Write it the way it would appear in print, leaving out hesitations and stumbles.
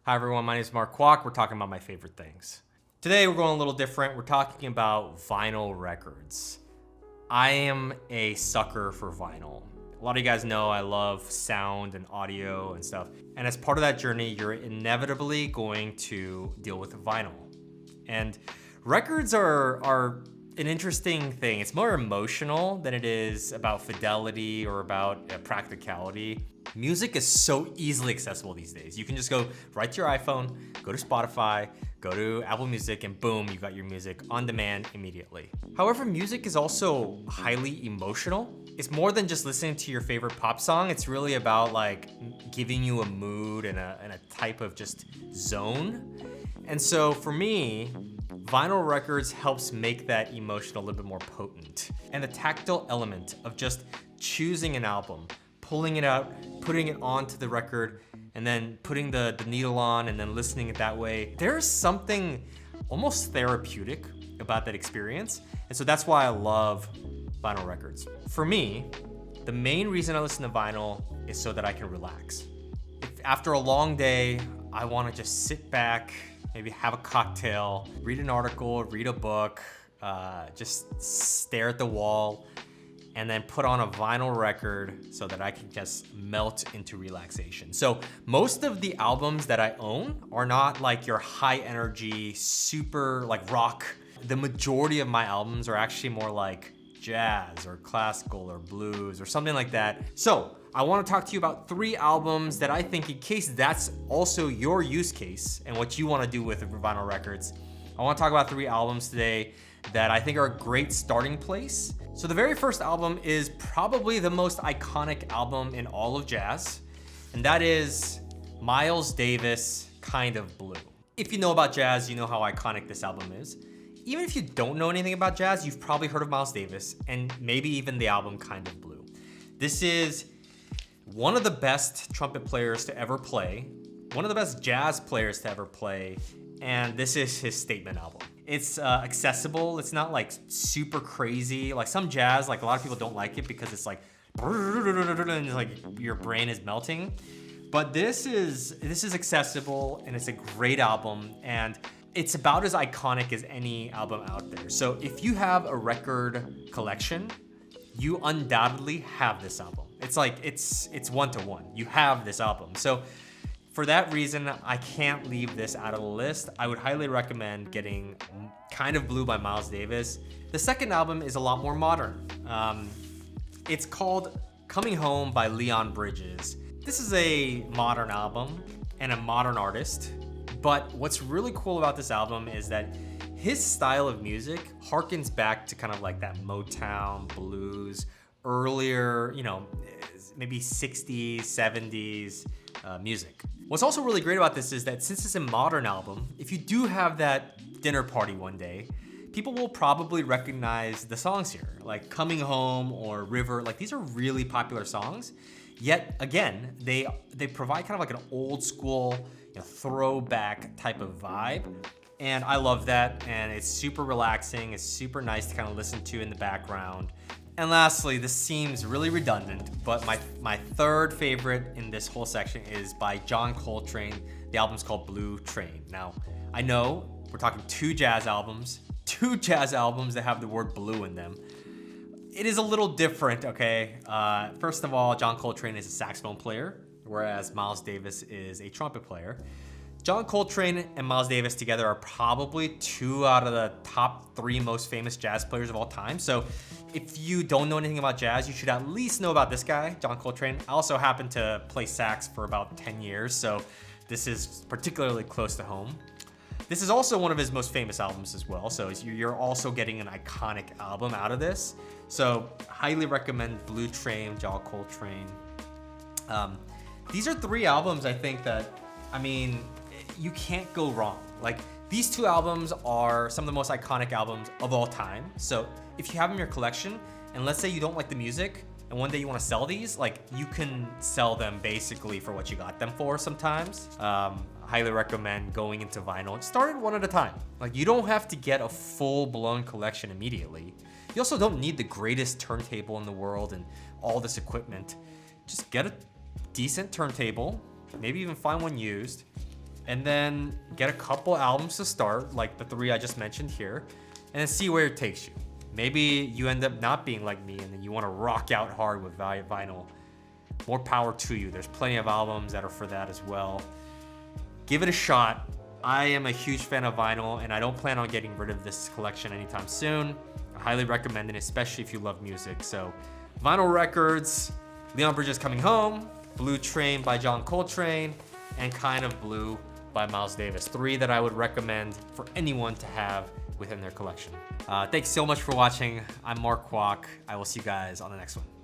Hi everyone, my name is Mark Kwok. We're talking about my favorite things. Today we're going a little different. We're talking about vinyl records. I am a sucker for vinyl. A lot of you guys know I love sound and audio and stuff. And as part of that journey, you're inevitably going to deal with vinyl. And records are an interesting thing. It's more emotional than it is about fidelity or about practicality. Music is so easily accessible these days. You can just go right to your iPhone, go to Spotify, go to Apple Music, and boom, you got your music on demand immediately. However, music is also highly emotional. It's more than just listening to your favorite pop song. It's really about like giving you a mood and a type of just zone. And so for me, vinyl records helps make that emotion a little bit more potent. And the tactile element of just choosing an album, pulling it out, putting it onto the record, and then putting the needle on and then listening it that way. There's something almost therapeutic about that experience. And so that's why I love vinyl records. For me, the main reason I listen to vinyl is so that I can relax. If after a long day, I want to just sit back, maybe have a cocktail, read an article, read a book, just stare at the wall, and then put on a vinyl record so that I can just melt into relaxation. So most of the albums that I own are not like your high energy, super like rock. The majority of my albums are actually more like jazz or classical or blues or something like that. So I want to talk to you about 3 albums that I think, in case that's also your use case and what you want to do with vinyl records, I want to talk about 3 albums today that I think are a great starting place. So the very first album is probably the most iconic album in all of jazz, and that is Miles Davis' Kind of Blue. If you know about jazz, you know how iconic this album is. Even if you don't know anything about jazz, you've probably heard of Miles Davis and maybe even the album Kind of Blue. This is one of the best trumpet players to ever play, one of the best jazz players to ever play, and this is his statement album. It's accessible. It's not like super crazy. Like some jazz, like a lot of people don't like it because it's like, and it's like your brain is melting. But this is accessible and it's a great album, and it's about as iconic as any album out there. So if you have a record collection, you undoubtedly have this album. It's like, it's one-to-one. You have this album. So for that reason, I can't leave this out of the list. I would highly recommend getting Kind of Blue by Miles Davis. The second album is a lot more modern. It's called Coming Home by Leon Bridges. This is a modern album and a modern artist, but what's really cool about this album is that his style of music harkens back to kind of like that Motown, blues, earlier, maybe 60s, 70s music. What's also really great about this is that since it's a modern album, if you do have that dinner party one day, people will probably recognize the songs here, like Coming Home or River. Like, these are really popular songs. Yet again, they provide kind of like an old school, throwback type of vibe. And I love that, and it's super relaxing. It's super nice to kind of listen to in the background. And lastly, this seems really redundant, but my third favorite in this whole section is by John Coltrane. The album's called Blue Train. Now, I know we're talking 2 jazz albums that have the word blue in them. It is a little different, okay? First of all, John Coltrane is a saxophone player, whereas Miles Davis is a trumpet player. John Coltrane and Miles Davis together are probably 2 out of the top 3 most famous jazz players of all time. So if you don't know anything about jazz, you should at least know about this guy, John Coltrane. I also happen to play sax for about 10 years, so this is particularly close to home. This is also one of his most famous albums as well, so you're also getting an iconic album out of this. So highly recommend Blue Train, John Coltrane. These are 3 albums I think that, you can't go wrong. Like, these 2 albums are some of the most iconic albums of all time. So if you have them in your collection, and let's say you don't like the music, and one day you want to sell these, like, you can sell them basically for what you got them for sometimes. Highly recommend going into vinyl. Start it one at a time. Like, you don't have to get a full-blown collection immediately. You also don't need the greatest turntable in the world and all this equipment. Just get a decent turntable, maybe even find one used, and then get a couple albums to start, like the 3 I just mentioned here, and then see where it takes you. Maybe you end up not being like me and then you want to rock out hard with vinyl. More power to you. There's plenty of albums that are for that as well. Give it a shot. I am a huge fan of vinyl and I don't plan on getting rid of this collection anytime soon. I highly recommend it, especially if you love music. So vinyl records, Leon Bridges Coming Home, Blue Train by John Coltrane, and Kind of Blue by Miles Davis. 3 that I would recommend for anyone to have within their collection. Thanks so much for watching. I'm Mark Kwok. I will see you guys on the next one.